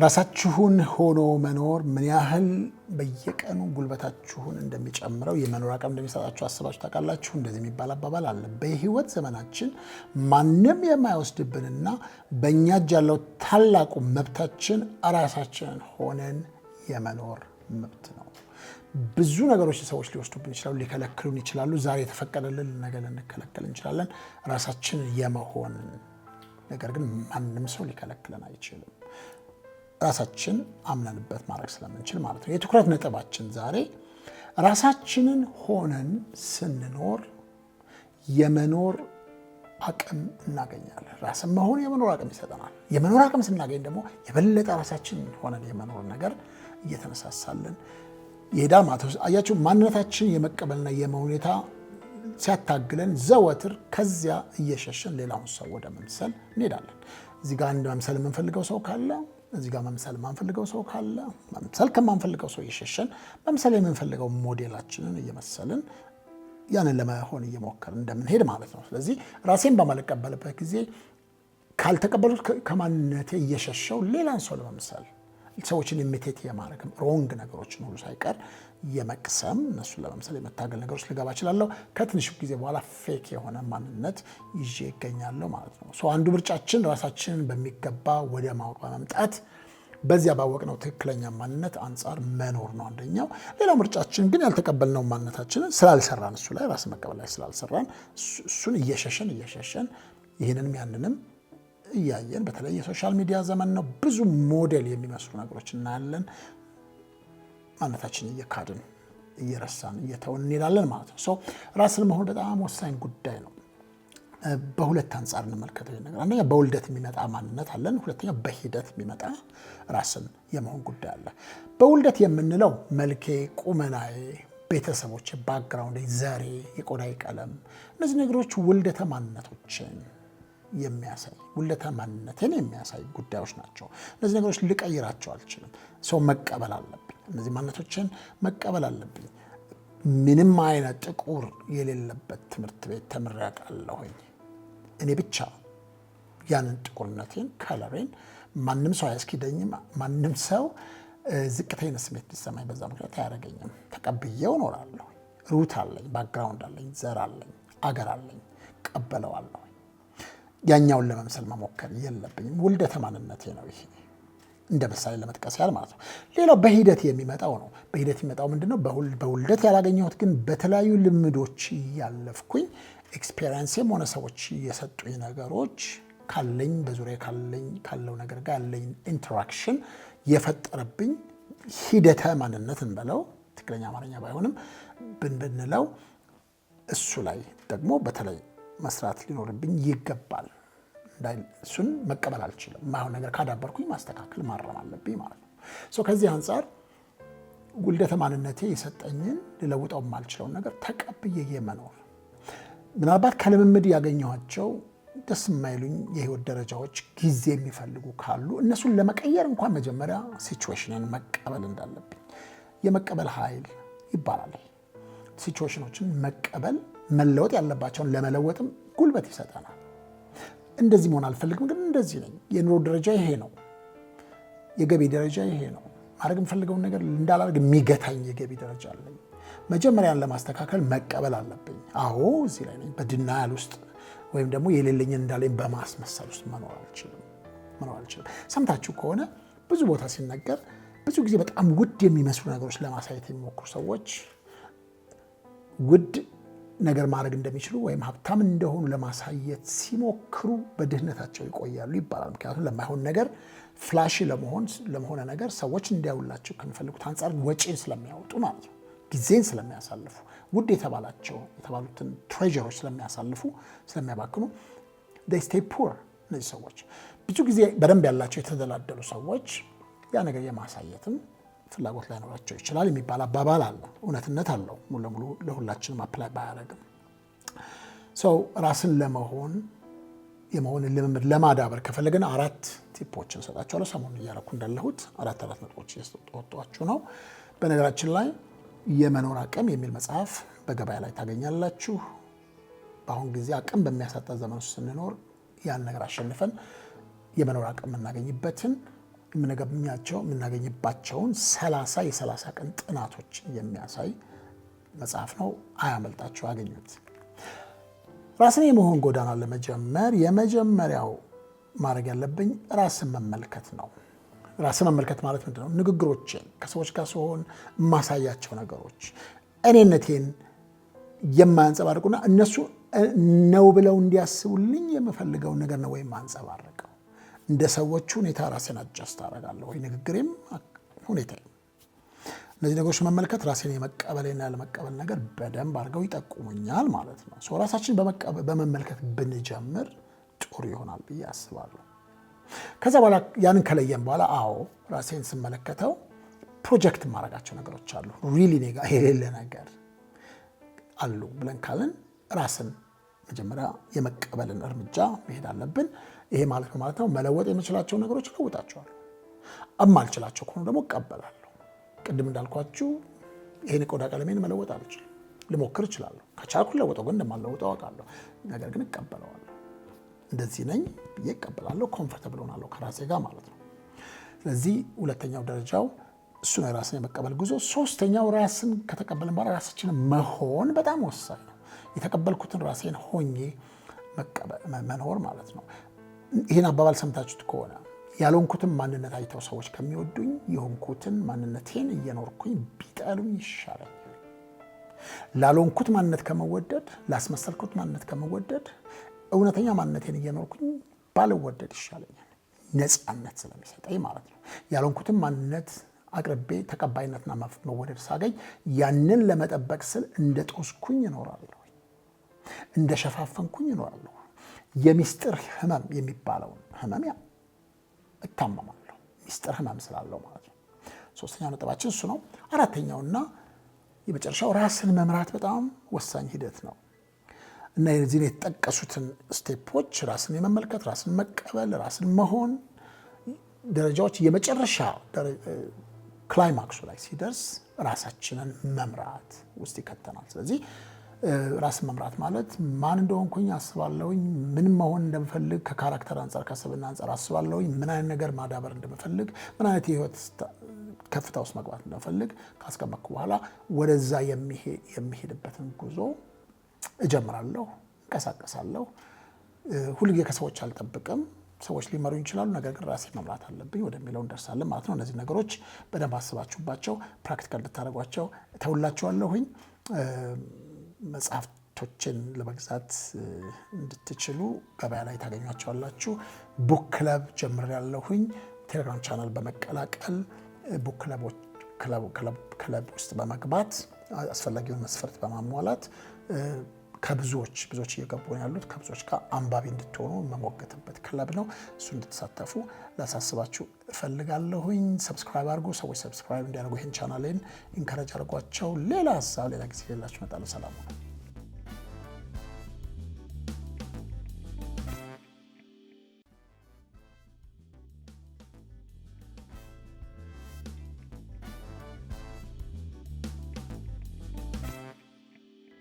ራሳችሁን ሆኖ መኖር ምን ያህል በየቀኑ ጉልበታችሁን እንደሚጨምረው የመኖር አቅም እንደሚሰጣችሁ አስባችሁ ታውቃላችሁ? እንደዚህ የሚባል አባባል አለ። በህይወት ዘመናችን ማንም የማይወስድብንና በእኛ እጅ ያለው ታላቁ መብታችን ራሳችንን ሆነን የመኖር መብት ነው። ብዙ ነገሮች ሰዎች ሊወስዱብን ይችላሉ፣ ሊከለክሉን ይችላሉ። ዛሬ የተፈቀደልን ነገር ልንከለከል እንችላለን። ራሳችንን የመሆን ነገር ግን ማንም ሰው ሊከለክለን አይችልም። ራሳችን አምነንበት ማድረግ ስለምንችል ማለት ነው። የትኩረት ነጥባችን ዛሬ ራሳችንን ሆነን ስንኖር የመኖር አቅም እናገኛለን። ራስን መሆን የመኖር አቅም ይሰጠናል። የመኖር አቅም ስናገኝ ደግሞ የበለጠ ራሳችንን ሆነን የመኖር ነገር እየተነሳሳለን ይሄዳል ማለት ነው። አያችሁ፣ ማንነታችን የመቀበልና የመሁኔታ ሲያታግለን ዘወትር ከዚያ እየሸሸን ሌላውን ሰው ወደ መምሰል እንሄዳለን። እዚህ ጋር አንድ መምሰል የምንፈልገው ሰው ካለ እዚህ ጋር መምሰል የማንፈልገው ሰው ካለ መምሰል ከማንፈልገው ሰው እየሸሸን መምሰል የምንፈልገው ሞዴላችንን እየመሰልን ያንን ለመሆን እየሞከርን እንደምንሄድ ማለት ነው። ስለዚህ ራሴን በማልቀበልበት ጊዜ ካልተቀበሉት ከማንነቴ እየሸሸው ሌላን ሰው ለመምሰል ሰዎችን ኢሚቴት የማድረግ ሮንግ ነገሮችን ሁሉ ሳይቀር የመቅሰም እነሱን ለመምሰል የመታገል ነገሮች ልገባ እችላለሁ። ከትንሽ ጊዜ በኋላ ፌክ የሆነ ማንነት ይዤ ይገኛለሁ ማለት ነው። አንዱ ምርጫችን ራሳችንን በሚገባ ወደ ማወቅ በመምጣት በዚያ ባወቅነው ትክክለኛ ማንነት አንጻር መኖር ነው አንደኛው። ሌላው ምርጫችን ግን ያልተቀበልነው ማንነታችንን ስላልሰራን እሱ ላይ ራስ መቀበል ላይ ስላልሰራን እሱን እየሸሸን ይህንንም ያንንም እያየን በተለይ የሶሻል ሚዲያ ዘመን ነው። ብዙ ሞዴል የሚመስሉ ነገሮች እናያለን። ማንነታችን እየካድን እየረሳን እየተውን እንሄዳለን ማለት ነው። ራስን መሆን በጣም ወሳኝ ጉዳይ ነው። በሁለት አንጻር እንመልከተው ነገር። አንደኛ በውልደት የሚመጣ ማንነት አለን። ሁለተኛ በሂደት የሚመጣ ራስን የመሆን ጉዳይ አለ። በውልደት የምንለው መልኬ፣ ቁመናዬ፣ ቤተሰቦቼ፣ ባክግራውንድ፣ ዘሬ፣ የቆዳዬ ቀለም፣ እነዚህ ነገሮች ውልደተ ማንነቶችን የሚያሳይ ውልደተ ማንነትን የሚያሳይ ጉዳዮች ናቸው። እነዚህ ነገሮች ልቀይራቸው አልችልም። መቀበል አለብኝ። እነዚህ ማንነቶችን መቀበል አለብኝ። ምንም አይነት ጥቁር የሌለበት ትምህርት ቤት ተምሬ አውቃለሁኝ። እኔ ብቻ ያንን ጥቁርነቴን ከለሬን ማንም ሰው አያስኪደኝም። ማንም ሰው ዝቅተኛ ስሜት ሊሰማኝ በዛ ምክንያት አያደርገኝም። ተቀብዬው እኖራለሁ። ሩት አለኝ፣ ባክግራውንድ አለኝ፣ ዘር አለኝ፣ አገር አለኝ፣ ቀበለዋለሁ። ያኛውን ለመምሰል መሞከር የለብኝም። ውልደተ ማንነቴ ነው ይሄ፣ እንደ ምሳሌ ለመጥቀስ ያህል ማለት ነው። ሌላው በሂደት የሚመጣው ነው። በሂደት የሚመጣው ምንድነው? በውልደት ያላገኘሁት ግን በተለያዩ ልምዶች እያለፍኩኝ ኤክስፔሪንስም ሆነ ሰዎች የሰጡኝ ነገሮች ካለኝ በዙሪያ ካለው ነገር ጋር ያለኝ ኢንተራክሽን የፈጠረብኝ ሂደተ ማንነት እንበለው፣ ትክክለኛ አማርኛ ባይሆንም ብንለው እሱ ላይ ደግሞ በተለይ መስራት ሊኖርብኝ ይገባል። እሱን መቀበል አልችልም። ማይሆን ነገር ካዳበርኩኝ ማስተካከል ማረም አለብኝ ማለት ነው። ከዚህ አንጻር ውልደተ ማንነቴ የሰጠኝን ልለውጠው የማልችለውን ነገር ተቀብዬ የመኖር ምናልባት ከልምምድ ያገኘኋቸው ደስ የማይሉኝ የህይወት ደረጃዎች ጊዜ የሚፈልጉ ካሉ እነሱን ለመቀየር እንኳን መጀመሪያ ሲቹዌሽንን መቀበል እንዳለብኝ የመቀበል ኃይል ይባላል። ሲቹዌሽኖችን መቀበል መለወጥ ያለባቸውን ለመለወጥም ጉልበት ይሰጠናል። እንደዚህ መሆን አልፈልግም፣ ግን እንደዚህ ነኝ። የኑሮ ደረጃ ይሄ ነው፣ የገቢ ደረጃ ይሄ ነው። ማድረግ የምፈልገውን ነገር እንዳላደርግ የሚገታኝ የገቢ ደረጃ አለኝ። መጀመሪያን ለማስተካከል መቀበል አለብኝ። አዎ እዚህ ላይ ነኝ። በድናያል ውስጥ ወይም ደግሞ የሌለኝን እንዳለኝ በማስመሰል ውስጥ መኖር አልችልም። ሰምታችሁ ከሆነ ብዙ ቦታ ሲነገር ብዙ ጊዜ በጣም ውድ የሚመስሉ ነገሮች ለማሳየት የሚሞክሩ ሰዎች ውድ ነገር ማድረግ እንደሚችሉ ወይም ሀብታም እንደሆኑ ለማሳየት ሲሞክሩ በድህነታቸው ይቆያሉ ይባላል። ምክንያቱም ለማይሆን ነገር ፍላሽ ለመሆነ ነገር ሰዎች እንዲያውላቸው ከሚፈልጉት አንጻር ወጪን ስለሚያወጡ ማለት ነው። ጊዜን ስለሚያሳልፉ ውድ የተባሉትን ትሬዠሮች ስለሚያባክኑ they stay poor። እነዚህ ሰዎች ብዙ ጊዜ በደንብ ያላቸው የተደላደሉ ሰዎች ያ ነገር የማሳየትም ፍላጎት ላይኖራቸው ይችላል የሚባል አባባል አለ። እውነትነት አለው። ሙሉ ለሙሉ ለሁላችንም አፕላይ ባያደርግም ራስን የመሆን ልምምድ ለማዳበር ከፈለግን 4 ቲፖችን ሰጣቸዋለሁ። ሰሞኑን እያደረኩ እንዳለሁት 4 ነጥቦች እየሰጠኋችሁ ነው። በነገራችን ላይ የመኖር አቅም የሚል መጽሐፍ በገበያ ላይ ታገኛላችሁ። በአሁን ጊዜ አቅም በሚያሳጣ ዘመን ውስጥ ስንኖር ያን ነገር አሸንፈን የመኖር አቅም የምናገኝበትን የምናገኝባቸውን 30 ቀን ጥናቶችን የሚያሳይ መጽሐፍ ነው። አያመልጣችሁ፣ አገኙት። ራስን የመሆን ጎዳና ለመጀመር የመጀመሪያው ማድረግ ያለብኝ ራስን መመልከት ነው። ራስን መመልከት ማለት ምንድን ነው? ንግግሮችን ከሰዎች ጋር ሲሆን የማሳያቸው ነገሮች እኔነቴን የማያንጸባርቁና እነሱ ነው ብለው እንዲያስቡልኝ የምፈልገውን ነገር ነው ወይም አንጸባርቀው። እንደ ሰዎቹ ሁኔታ ራሴን አጀስት አደርጋለሁ ወይ ንግግሬም ሁኔታ። እነዚህ ነገሮች መመልከት ራሴን የመቀበልና ያለመቀበል ነገር በደንብ አድርገው ይጠቁሙኛል ማለት ነው። ራሳችን በመመልከት ብንጀምር ጥሩ ይሆናል ብዬ አስባለሁ። ከዛ በኋላ ያንን ከለየን በኋላ ራሴን ስመለከተው ፕሮጀክት የማደርጋቸው ነገሮች አሉ። ሪሊ ኔጋ የሌለ ነገር አሉ ብለን ካልን ራስን መጀመሪያ የመቀበልን እርምጃ መሄድ አለብን። ይሄ ማለት ነው መለወጥ የምችላቸው ነገሮች እለውጣቸዋለሁ። እማልችላቸው ከሆኑ ደግሞ እቀበላለሁ። ቅድም እንዳልኳችሁ ይሄን ቆዳ ቀለሜን መለወጥ አልችልም። ልሞክር እችላለሁ። ከቻልኩ ለወጣው ግን እንደማልለውጠው አውቃለሁ። ነገር ግን እቀበለዋለሁ። እንደዚህ ነኝ ብዬ እቀበላለሁ። ኮምፎርታብል ሆናለሁ ከራሴ ጋር ማለት ነው። ስለዚህ ሁለተኛው ደረጃው እሱ ነው፣ የራስን የመቀበል ጉዞ። ሶስተኛው ራስን ከተቀበልን በኋላ ራሳችንን መሆን በጣም ወሳኝ ነው። የተቀበልኩትን ራሴን ሆኜ መኖር ማለት ነው። ይህን አባባል ሰምታችሁት ከሆነ ያልሆንኩትን ማንነት አይተው ሰዎች ከሚወዱኝ የሆንኩትን ማንነቴን እየኖርኩኝ ቢጠሉኝ ይሻለኛል። ላልሆንኩት ማንነት ከመወደድ፣ ላስመሰልኩት ማንነት ከመወደድ እውነተኛ ማንነቴን እየኖርኩኝ ባልወደድ ይሻለኛል። ነፃነት ስለሚሰጠኝ ማለት ነው። ያልሆንኩትን ማንነት አቅርቤ ተቀባይነትና መወደድ ሳገኝ ያንን ለመጠበቅ ስል እንደ ጦስኩኝ እኖራለሁ፣ እንደ ሸፋፈንኩኝ እኖራለሁ። የሚስጥር ህመም የሚባለውን ህመም እታመማለሁ፣ ሚስጥር ህመም ስላለው ማለት ነው። ሶስተኛው ነጥባችን እሱ ነው። አራተኛውና የመጨረሻው ራስን መምራት በጣም ወሳኝ ሂደት ነው እና የዚህን የተጠቀሱትን ስቴፖች ራስን የመመልከት፣ ራስን መቀበል፣ ራስን መሆን ደረጃዎች የመጨረሻ ክላይማክሱ ላይ ሲደርስ ራሳችንን መምራት ውስጥ ይከተናል። ስለዚህ ራስን መምራት ማለት ማን እንደሆንኩኝ አስባለሁኝ፣ ምን መሆን እንደምፈልግ ከካራክተር አንጻር ከስብዕና አንጻር አስባለሁኝ፣ ምን አይነት ነገር ማዳበር እንደምፈልግ፣ ምን አይነት የህይወት ከፍታ ውስጥ መግባት እንደምፈልግ ካስቀመጥኩ በኋላ ወደዛ የሚሄድበትን ጉዞ እጀምራለሁ፣ እንቀሳቀሳለሁ። ሁልጊዜ ከሰዎች አልጠብቅም። ሰዎች ሊመሩ ይችላሉ፣ ነገር ግን ራሴ መምራት አለብኝ ወደሚለው እንደርሳለን ማለት ነው። እነዚህ ነገሮች በደንብ አስባችሁባቸው ፕራክቲካል እንድታደርጓቸው ተውላችኋለሁኝ። መጽሐፍቶችን ለመግዛት እንድትችሉ ገበያ ላይ ታገኟቸዋላችሁ። ቡክ ክለብ ጀምሬያለሁኝ። ቴሌግራም ቻናል በመቀላቀል ቡክ ክለብ ውስጥ በመግባት አስፈላጊውን መስፈርት በማሟላት ብዙዎች እየገቡ ነው ያሉት። ከብዙዎች ጋር አንባቢ እንድትሆኑ መሞገትበት ክለብ ነው። እሱ እንድትሳተፉ ላሳስባችሁ እፈልጋለሁኝ። ሰብስክራይብ አድርጉ። ሰዎች ሰብስክራይብ እንዲያደርጉ ይህን ቻናሌን ኢንከረጅ አድርጓቸው። ሌላ ሀሳብ ሌላ ጊዜ ሌላችሁ እመጣለሁ። ሰላም ነው።